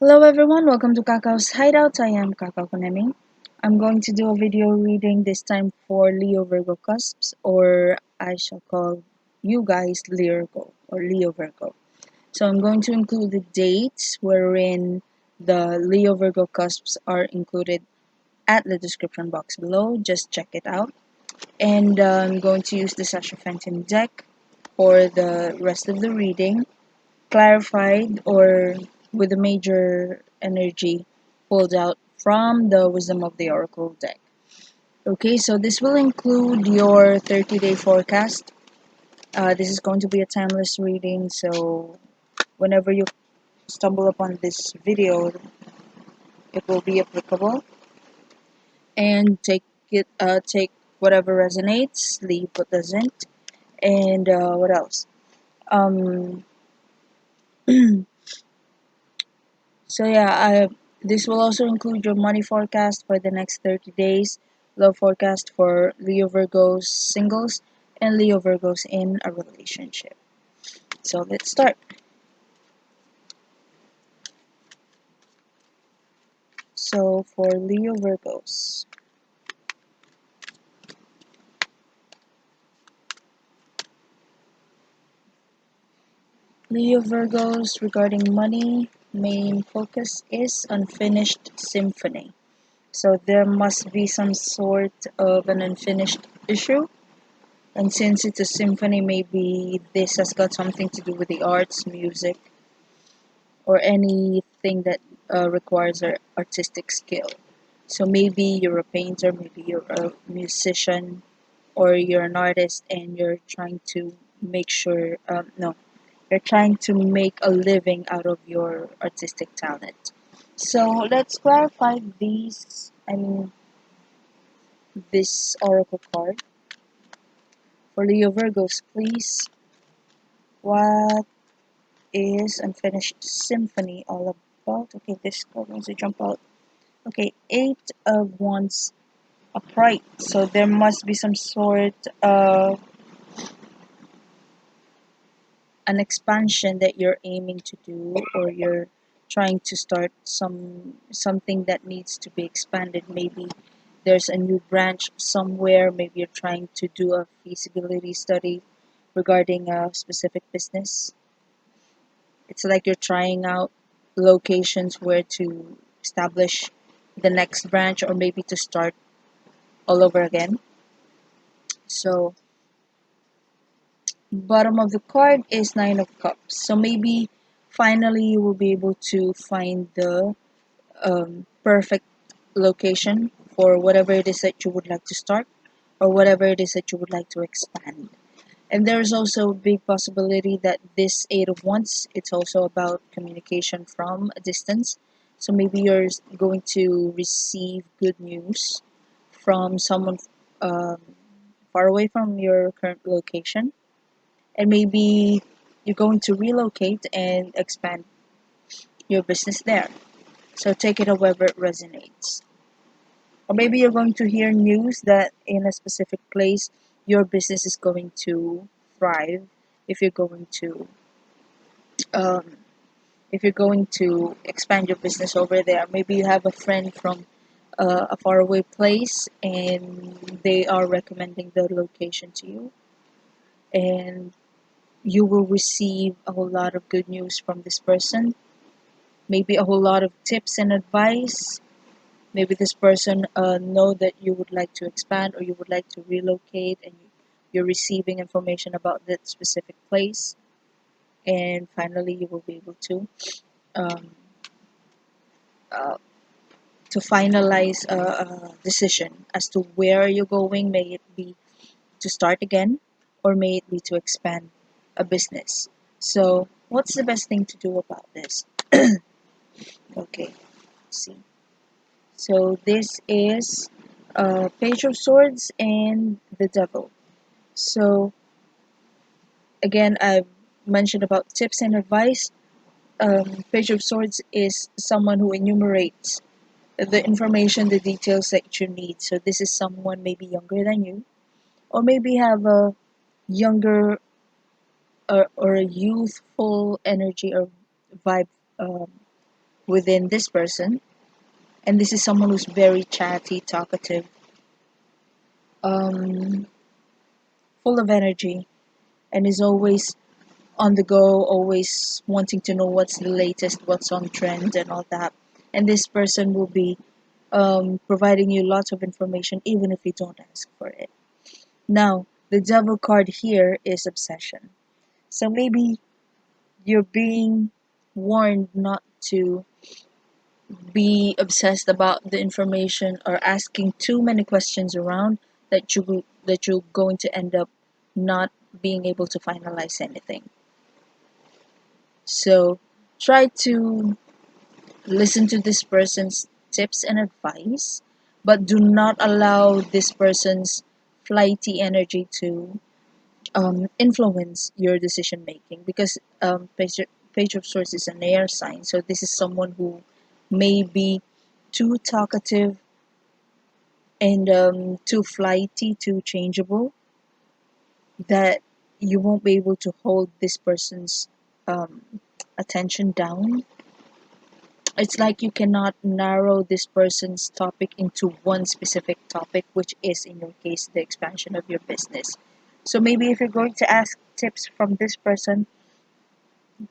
Hello everyone, welcome to KAKAU'S Hideout. I am Kakao Konemi. I'm going to do a video reading this time for Leo-Virgo cusps, or I shall call you guys Lergo or Leo-Virgo. So I'm going to include the dates wherein the Leo-Virgo cusps are included at the description box below. Just check it out. And I'm going to use the Sashafentin deck for the rest of the reading, clarified or with a major energy pulled out from the Wisdom of the Oracle deck. Okay, so this will include your 30-day forecast. This is going to be a timeless reading, so whenever you stumble upon this video, it will be applicable. And take whatever resonates, leave what doesn't. And what else? Um, So yeah, this will also include your money forecast for the next 30 days, love forecast for Leo Virgos singles, and Leo Virgos in a relationship. So let's start. So for Leo Virgos, regarding money, main focus is unfinished symphony. So there must be some sort of an unfinished issue. And since it's a symphony, maybe this has got something to do with the arts, music, or anything that requires artistic skill. So maybe you're a painter, maybe you're a musician, or you're an artist and you're trying to make sure, no, you're trying to make a living out of your artistic talent. So let's clarify this oracle card. For Leo Virgos, please, what is Unfinished Symphony all about? Okay, this card wants to jump out. Okay, Eight of Wands upright. So there must be some sort of an expansion that you're aiming to do, or you're trying to start something that needs to be expanded. Maybe there's a new branch somewhere. Maybe you're trying to do a feasibility study regarding a specific business. It's like you're trying out locations where to establish the next branch, or maybe to start all over again. So bottom of the card is Nine of Cups. So maybe finally you will be able to find the perfect location for whatever it is that you would like to start, or whatever it is that you would like to expand. And there's also a big possibility that this Eight of Wands, it's also about communication from a distance. So maybe you're going to receive good news from someone um, far away from your current location, and maybe you're going to relocate and expand your business there. So take it however it resonates. Or maybe you're going to hear news that in a specific place your business is going to thrive if you're going to um, expand your business over there. Maybe you have a friend from a faraway place and they are recommending the location to you, and you will receive a whole lot of good news from this person, maybe a whole lot of tips and advice. Maybe this person know that you would like to expand or you would like to relocate, and you're receiving information about that specific place, and finally you will be able um, uh, to finalize a decision as to where you're going. May it be to start again, or may it be to expand a business. So what's the best thing to do about this? Okay, let's see. So this is Page of Swords and the Devil. So again, I've mentioned about tips and advice. Page of Swords is someone who enumerates the information, the details that you need. So this is someone maybe younger than you, or maybe have a younger or a youthful energy or vibe um, within this person, and this is someone who's very chatty, talkative, um, full of energy, and is always on the go, always wanting to know what's the latest, what's on trend, and all that. And this person will be providing you lots of information even if you don't ask for it. Now, the devil card here is obsession. So maybe you're being warned not to be obsessed about the information or asking too many questions around that you're going to end up not being able to finalize anything. So try to listen to this person's tips and advice, but do not allow this person's flighty energy to influence your decision making, because page of Swords is an air sign, so this is someone who may be too talkative and too flighty, too changeable, that you won't be able to hold this person's um, attention down. It's like you cannot narrow this person's topic into one specific topic, which is, in your case, the expansion of your business. So maybe if you're going to ask tips from this person,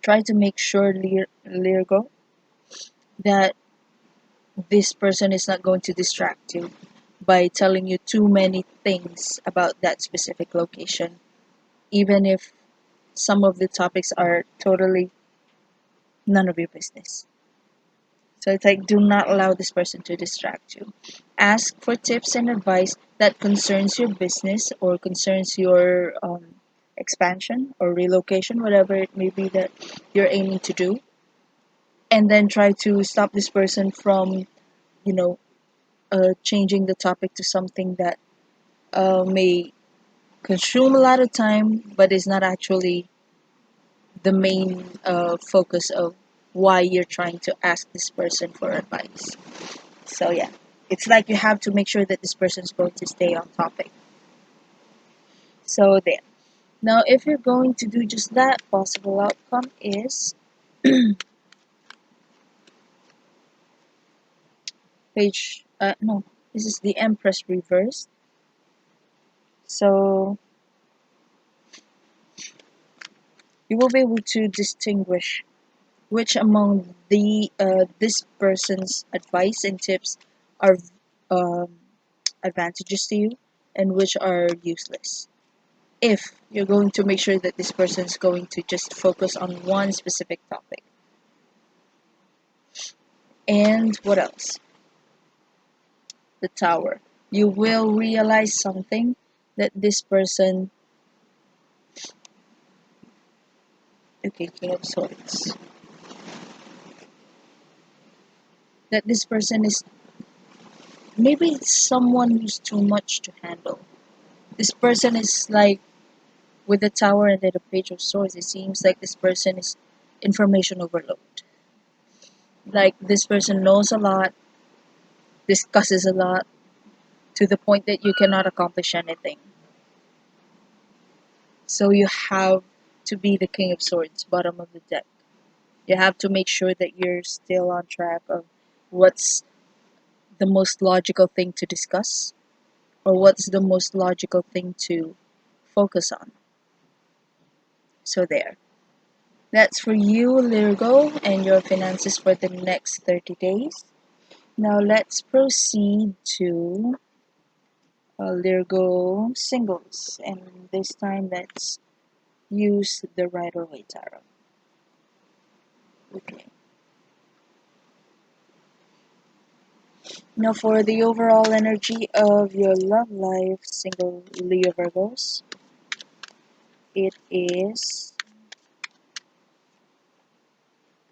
try to make sure, Lergo, that this person is not going to distract you by telling you too many things about that specific location, even if some of the topics are totally none of your business. So it's like, do not allow this person to distract you. Ask for tips and advice that concerns your business or concerns your expansion or relocation, whatever it may be that you're aiming to do. And then try to stop this person from, you know, changing the topic to something that may consume a lot of time, but is not actually the main focus of why you're trying to ask this person for advice. So yeah, it's like you have to make sure that this person's going to stay on topic. So there. Now, if you're going to do just that, possible outcome is page. No, this is the Empress reversed. So you will be able to distinguish which among the this person's advice and tips are um, advantages to you and which are useless. If you're going to make sure that this person is going to just focus on one specific topic. And what else? The Tower. You will realize something, that this person, okay, King of Swords, that this person is maybe someone who's too much to handle. This person is like, with the Tower and then the Page of Swords, it seems like this person is information overload. Like this person knows a lot, discusses a lot, to the point that you cannot accomplish anything. So you have to be the King of Swords, bottom of the deck. You have to make sure that you're still on track of what's the most logical thing to discuss, or what's the most logical thing to focus on. So there. That's for you, Lergo, and your finances for the next 30 days. Now let's proceed to Lergo singles, and this time let's use the Rider-Waite Tarot. Okay. Now for the overall energy of your love life, single Leo Virgos, it is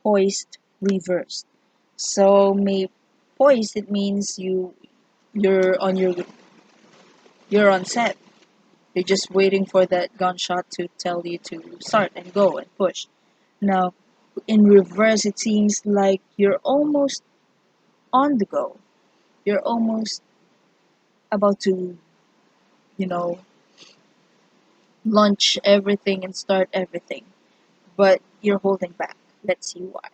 poised reversed. So may poised, it means you're on your you're on set. You're just waiting for that gunshot to tell you to start and go and push. Now in reverse, it seems like you're almost on the go. You're almost about to, you know, launch everything and start everything, but you're holding back. Let's see why.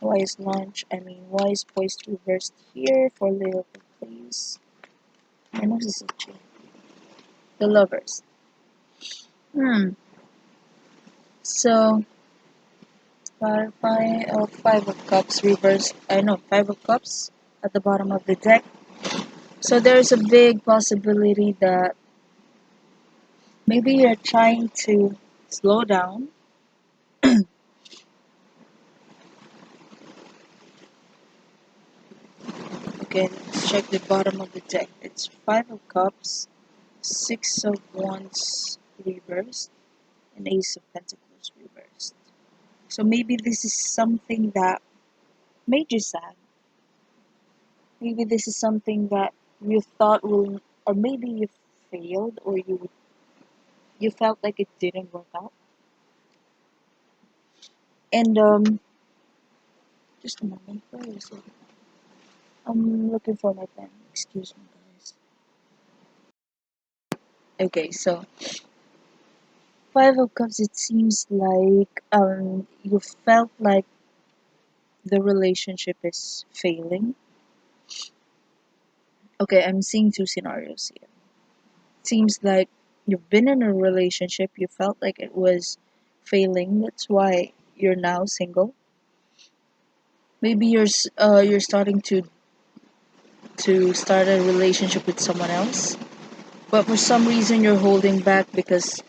Why is launch? Why is poised reversed here for Leo, please? I know this is the lovers. Hmm. So clarify. Five of Cups reversed. I know Five of Cups at the bottom of the deck. So there's a big possibility that maybe you're trying to slow down. Okay, let's check the bottom of the deck. It's Five of Cups, Six of Wands reversed, and Ace of Pentacles reversed. So maybe this is something that made you sad. Maybe this is something that you thought will, or maybe you failed, or you felt like it didn't work out. And just a moment, where is it? I'm looking for my pen. Excuse me, guys. Okay, so Five of Cups. It seems like you felt like the relationship is failing. Okay, I'm seeing two scenarios here. Seems like you've been in a relationship, you felt like it was failing. That's why you're now single. Maybe you're starting to start a relationship with someone else, but for some reason you're holding back because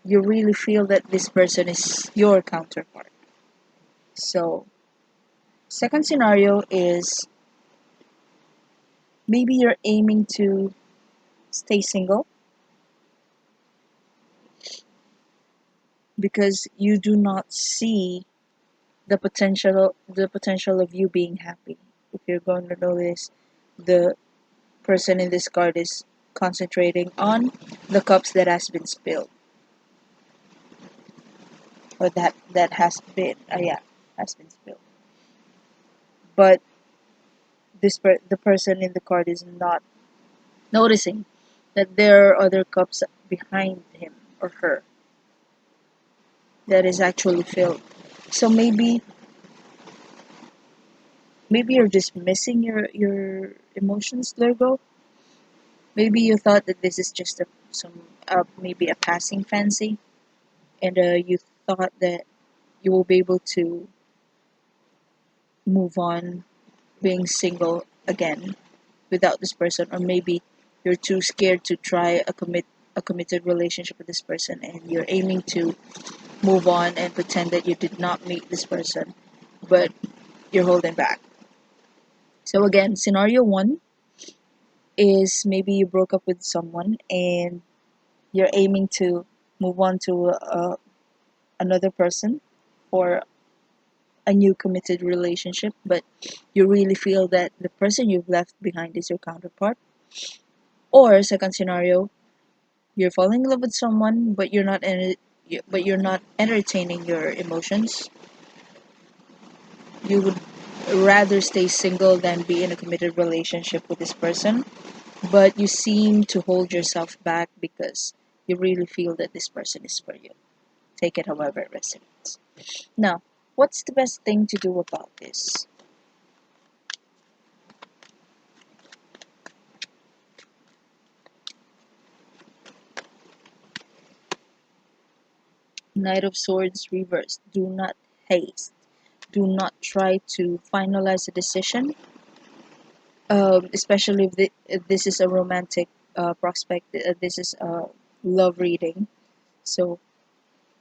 you really feel that this person is your counterpart. So, second scenario is maybe you're aiming to stay single because you do not see the potential of you being happy. If you're going to notice, the person in this card is concentrating on the cups that has been spilled, or that has been yeah, has been spilled. But the person in the card is not noticing that there are other cups behind him or her that is actually filled. So maybe you're dismissing your emotions, Lergo. Maybe you thought that this is just maybe a passing fancy, and you thought that you will be able to move on being single again without this person, or maybe you're too scared to try a committed relationship with this person, and you're aiming to move on and pretend that you did not meet this person, but you're holding back. So again, scenario one is maybe you broke up with someone and you're aiming to move on to another person for a new committed relationship, but you really feel that the person you've left behind is your counterpart. Or second scenario, you're falling in love with someone, but you're not entertaining your emotions. You would rather stay single than be in a committed relationship with this person, but you seem to hold yourself back because you really feel that this person is for you. Take it however it resonates. Now, what's the best thing to do about this? Knight of Swords reversed. Do not haste. Do not try to finalize a decision, especially if this is a romantic prospect. This is a love reading. So,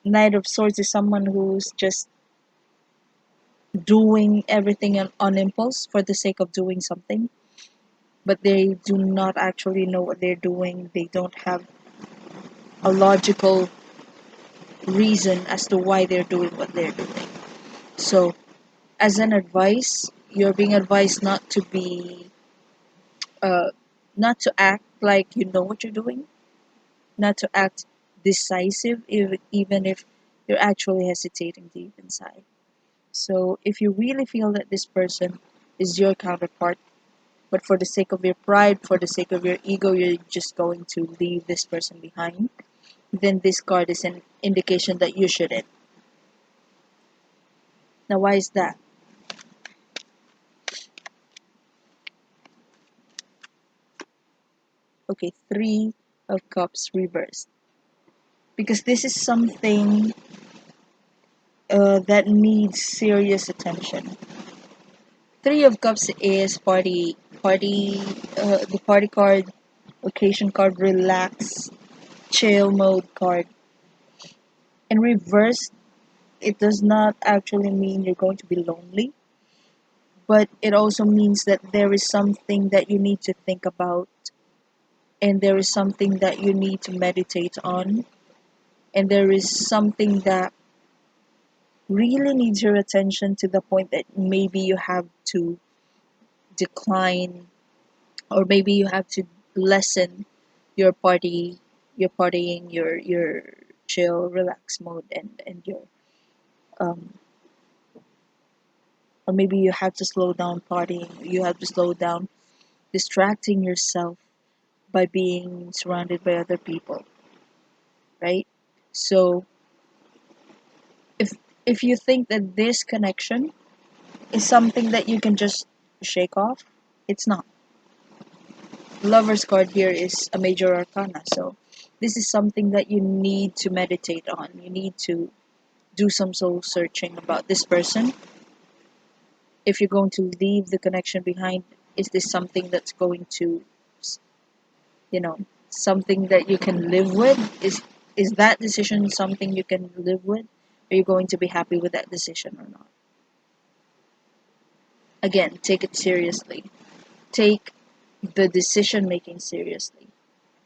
Knight of Swords is someone who's just doing everything on impulse for the sake of doing something, but they do not actually know what they're doing. They don't have a logical reason as to why they're doing what they're doing. So, as an advice, you're being advised uh, not to act like you know what you're doing, not to act decisive, even if you're actually hesitating deep inside. So, if you really feel that this person is your counterpart, but for the sake of your pride, for the sake of your ego, you're just going to leave this person behind, then this card is an indication that you shouldn't. Now, why is that? Okay, Three of Cups reversed. Because this is something that needs serious attention. Three of Cups is the party card, occasion card, relax, chill mode card. In reverse, it does not actually mean you're going to be lonely, but it also means that there is something that you need to think about, and there is something that you need to meditate on, and there is something that really needs your attention to the point that maybe you have to decline, or maybe you have to lessen your partying, your chill relax mode, and your um or maybe you have to slow down partying, you have to slow down distracting yourself by being surrounded by other people, right? So if if you think that this connection is something that you can just shake off, it's not. Lover's card here is a major arcana, so this is something that you need to meditate on. You need to do some soul searching about this person. If you're going to leave the connection behind, is this something that's going to, you know, something that you can live with? Is that decision something you can live with? Are you going to be happy with that decision or not? Again, take it seriously. Take the decision making seriously.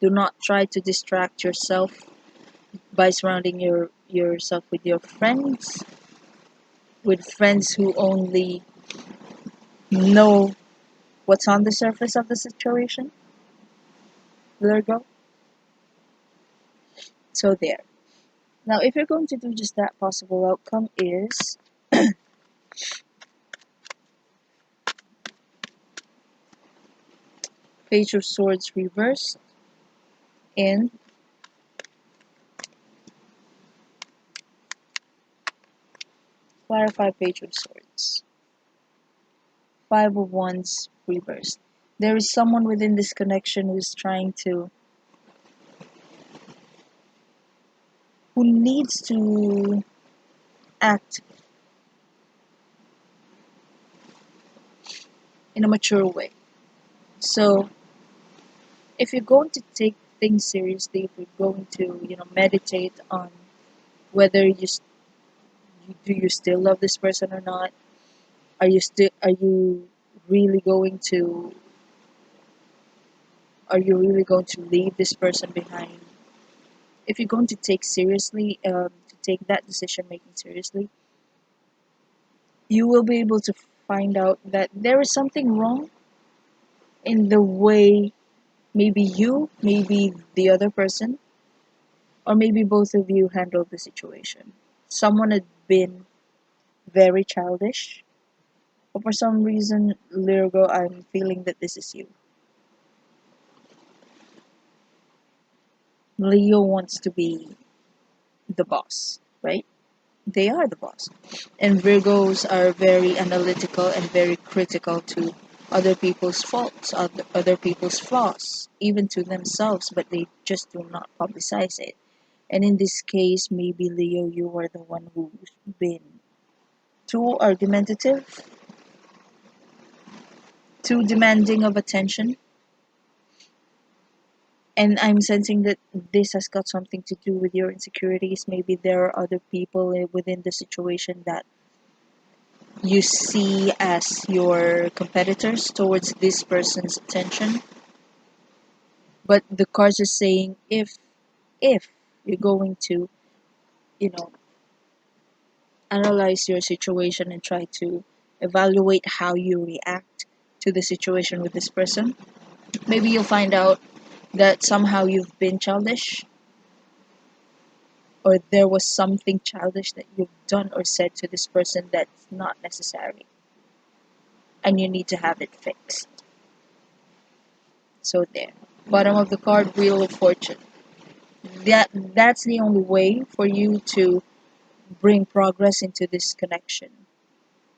Do not try to distract yourself by surrounding yourself with friends who only know what's on the surface of the situation. Lergo. So there. Now, if you're going to do just that, possible outcome is Page of Swords reversed and clarify Page of Swords. Five of Wands reversed. There is someone within this connection who needs to act in a mature way. So, if you're going to take things seriously, if you're going to, meditate on whether do you still love this person or not, are you really going to leave this person behind? If you're going to take that decision making seriously, you will be able to find out that there is something wrong in the way maybe the other person, or maybe both of you handled the situation. Someone had been very childish, but for some reason, Lirgo, I'm feeling that this is you. Leo wants to be the boss, right? They are the boss. And Virgos are very analytical and very critical to other people's faults, other people's flaws, even to themselves, but they just do not publicize it. And in this case, maybe Leo, you are the one who's been too argumentative, too demanding of attention. And I'm sensing that this has got something to do with your insecurities. Maybe there are other people within the situation that you see as your competitors towards this person's attention. But the cards are saying if you're going to, you know, analyze your situation and try to evaluate how you react to the situation with this person, maybe you'll find out that somehow you've been childish, or there was something childish that you've done or said to this person that's not necessary, and you need to have it fixed. So there. Bottom of the card, Wheel of Fortune. That's the only way for you to bring progress into this connection.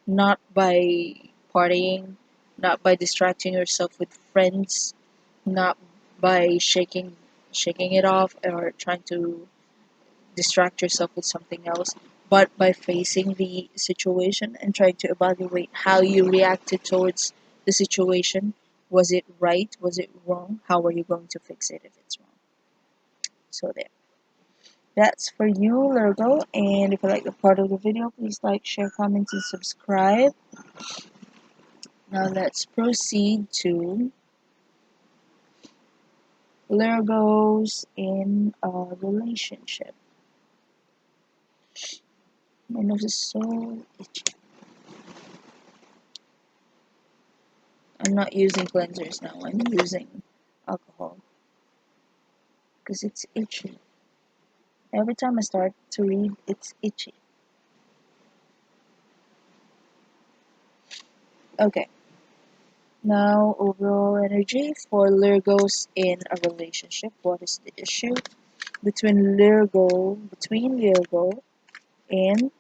Not by partying, not by distracting yourself with friends, not by shaking it off or trying to distract yourself with something else, but by facing the situation and trying to evaluate how you reacted towards the situation. Was it right? Was it wrong? How are you going to fix it if it's wrong? So there. That's for you, Lergo. And if you like the part of the video, please like, share, comment, and subscribe. Now let's proceed to Lergos in a relationship. My nose is so itchy. I'm not using cleansers now. I'm using alcohol because it's itchy. Every time I start to read, it's itchy. Okay. Now, overall energy for Lyrgos in a relationship. What is the issue between Lyrgo and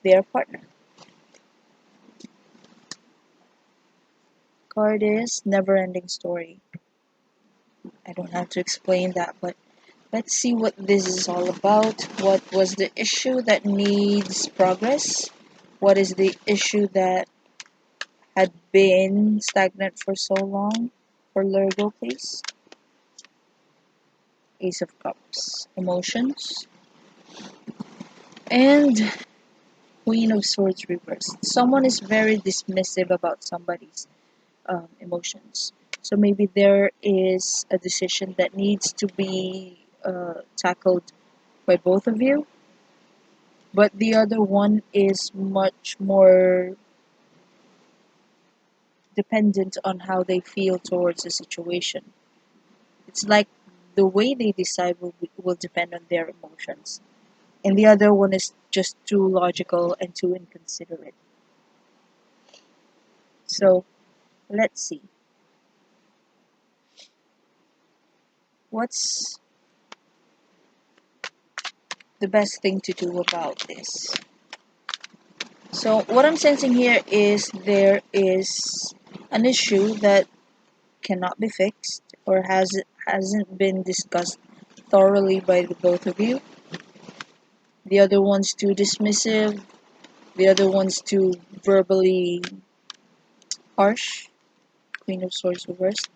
their partner? Card is never-ending story. I don't have to explain that, but let's see what this is all about. What was the issue that needs progress? What is the issue that had been stagnant for so long? For Lyrgo, please. Ace of Cups. Emotions. And Queen of Swords reversed. Someone is very dismissive about somebody's emotions. So maybe there is a decision that needs to be tackled by both of you, but the other one is much more dependent on how they feel towards the situation. It's like the way they decide will depend on their emotions. And the other one is just too logical and too inconsiderate. So let's see. What's the best thing to do about this? So what I'm sensing here is there is an issue that cannot be fixed or hasn't been discussed thoroughly by the both of you. The other one's too dismissive. The other one's too verbally harsh. Queen of Swords reversed.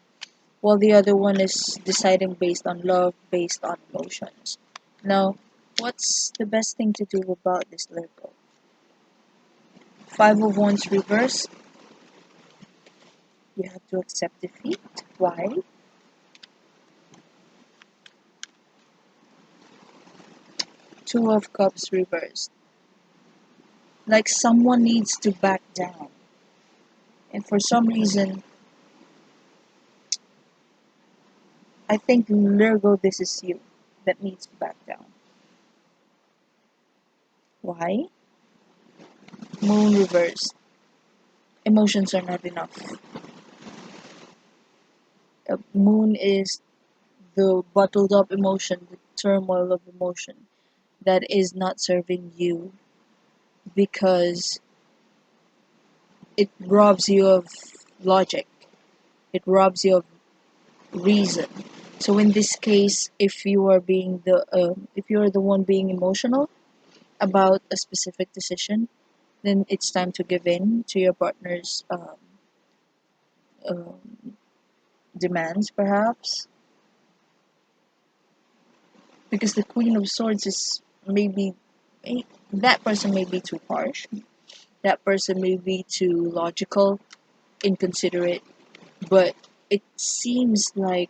While the other one is deciding based on love, based on emotions. Now, what's the best thing to do about this, Lergo? Five of Wands reversed. You have to accept defeat. Why? Two of Cups reversed. Like someone needs to back down. And for some reason, I think Lergo, this is you that needs to back down. Why? Moon reversed. Emotions are not enough. Moon is the bottled up emotion, the turmoil of emotion that is not serving you because it robs you of logic. It robs you of reason. So in this case, if you are the one being emotional about a specific decision, then it's time to give in to your partner's um, demands, perhaps, because the Queen of Swords is maybe that person may be too harsh, that person may be too logical, inconsiderate, but it seems like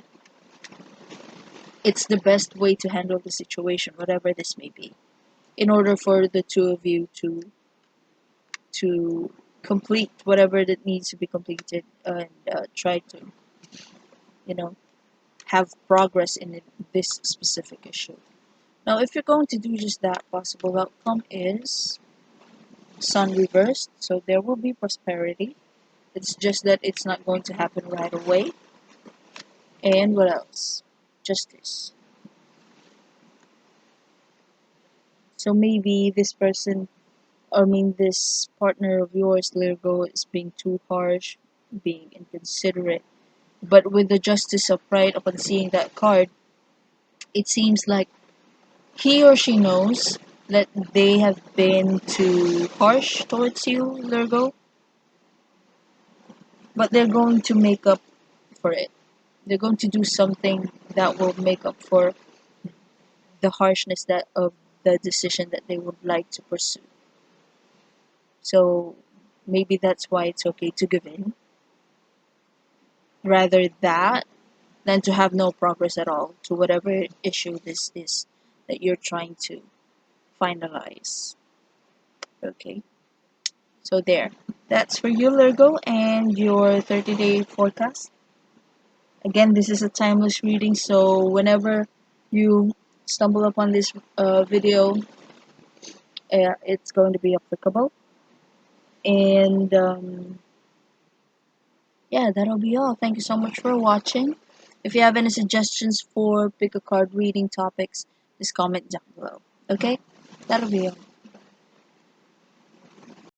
it's the best way to handle the situation, whatever this may be, in order for the two of you to complete whatever that needs to be completed and try to, you know, have progress in this specific issue. Now, if you're going to do just that, possible outcome is Sun reversed, so there will be prosperity. It's just that it's not going to happen right away. And what else? Justice. So maybe this person, or I mean this partner of yours, Lirgo, is being too harsh, being inconsiderate, But with the Justice of Pride, upon seeing that card, it seems like he or she knows that they have been too harsh towards you, Lergo, but they're going to make up for it. They're going to do something that will make up for the harshness that of the decision that they would like to pursue. So maybe that's why it's okay to give in rather that than to have no progress at all to whatever issue this is that you're trying to finalize. Okay, so there. That's for you, Lergo, and your 30-day forecast. Again, this is a timeless reading, so whenever you stumble upon this video, it's going to be applicable. And yeah, that'll be all. Thank you so much for watching. If you have any suggestions for pick a card reading topics, just comment down below. Okay? That'll be all.